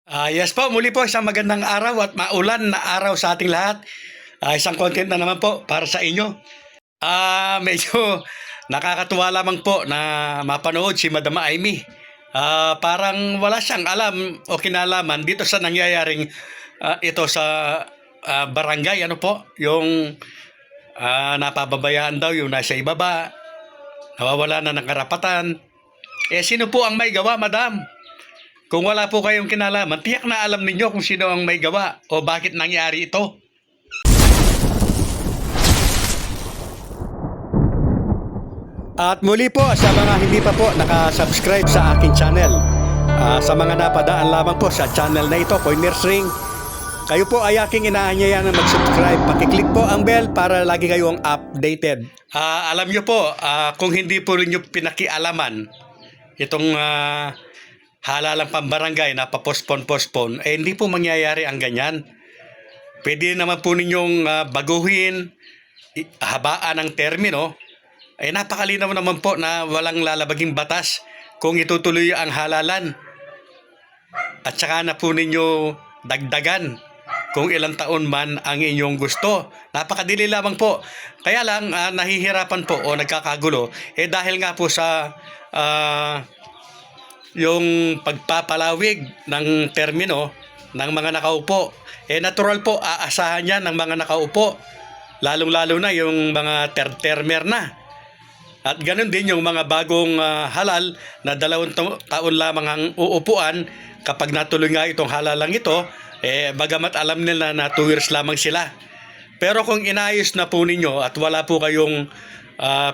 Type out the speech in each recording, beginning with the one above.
Yes po, muli po isang magandang araw at maulan na araw sa ating lahat. Isang content na naman po para sa inyo. Medyo nakakatuwa lamang po na mapanood si Madam Amy. Parang wala siyang alam o kinalaman dito sa nangyayaring ito sa barangay. Ano po, yung napababayaan daw yung nasa ibaba, nawawala na ng karapatan. Sino po ang may gawa, Madam? Kung wala po kayong kinalaman, tiyak na alam ninyo kung sino ang may gawa o bakit nangyari ito. At muli po sa mga hindi pa po nakasubscribe sa aking channel, sa mga napadaan lamang po sa channel na ito, Coiners Ring, kayo po ay aking inaanyayahan na mag-subscribe. Pakiclick po ang bell para lagi kayong updated. Alam nyo po, kung hindi po rin nyo pinakialaman itong halalang pambarangay na papospon-pospon, hindi po mangyayari ang ganyan. Pwede naman po ninyong baguhin, habaan ang termino. Napakalinaw naman po na walang lalabaging batas kung itutuloy ang halalan. At saka na po ninyo dagdagan kung ilang taon man ang inyong gusto. Napakadili lamang po. Kaya lang nahihirapan po o nagkakagulo dahil nga po sa yung pagpapalawig ng termino ng mga nakaupo. Natural po, aasahan yan ng mga nakaupo, lalong-lalo na yung mga termer na. At ganun din yung mga bagong halal na 2 taon lamang ang uupuan. Kapag natuloy nga itong halalang ito, bagamat alam nila na 2 years lamang sila. Pero kung inayos na po ninyo at wala po kayong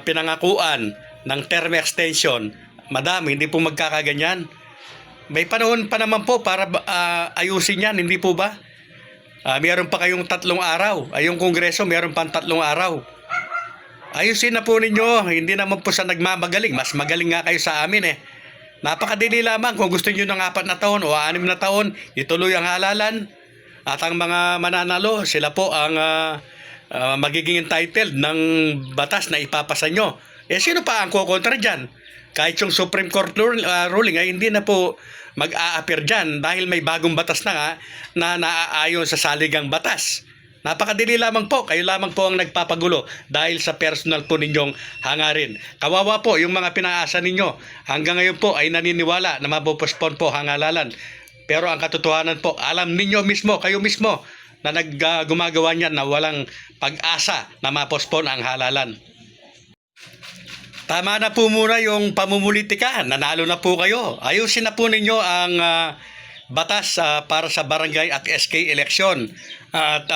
pinangakuan ng term extension, Madam, hindi po magkakaganyan. May panahon pa naman po para ayusin yan, hindi po ba? Meron pa kayong 3 araw. Yung Kongreso, meron pa 3 araw. Ayusin na po ninyo. Hindi naman po sa nagmamagaling. Mas magaling nga kayo sa amin Napakadili lamang kung gusto nyo ng 4 na taon o 6 na taon, ituloy ang halalan. At ang mga mananalo, sila po ang magiging entitled ng batas na ipapasa nyo. Sino pa ang kukontra dyan? Kahit yung Supreme Court ruling ay hindi na po mag-a-appear dyan dahil may bagong batas na nga na naaayon sa saligang batas. Napakadili lamang po. Kayo lamang po ang nagpapagulo dahil sa personal po ninyong hangarin. Kawawa po yung mga pinaasa ninyo. Hanggang ngayon po ay naniniwala na mapopospon po hangalalan. Pero ang katotohanan po, alam ninyo mismo, kayo mismo, na gumagawa niyan na walang pag-asa na mapospon ang halalan. Tama na po muna yung pamumulitika. Nanalo na po kayo. Ayusin na po ninyo ang batas para sa barangay at SK election. At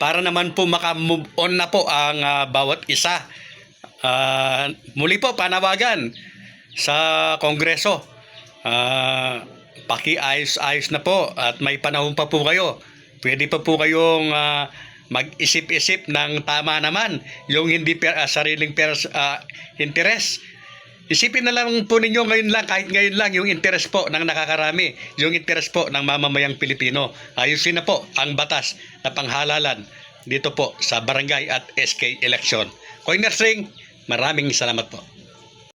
para naman po maka-move on na po ang bawat isa. Muli po panawagan sa Kongreso. Paki-ayos-ayos na po at may panahon pa po kayo. Pwede pa po kayong mag-isip-isip ng tama naman yung hindi sariling interest. Isipin na lang po ninyo ngayon lang, kahit ngayon lang, yung interest po ng nakakarami, yung interest po ng mamamayang Pilipino. Ayusin na po ang batas na panghalalan dito po sa barangay at SK election. Coiners Ring, maraming salamat po.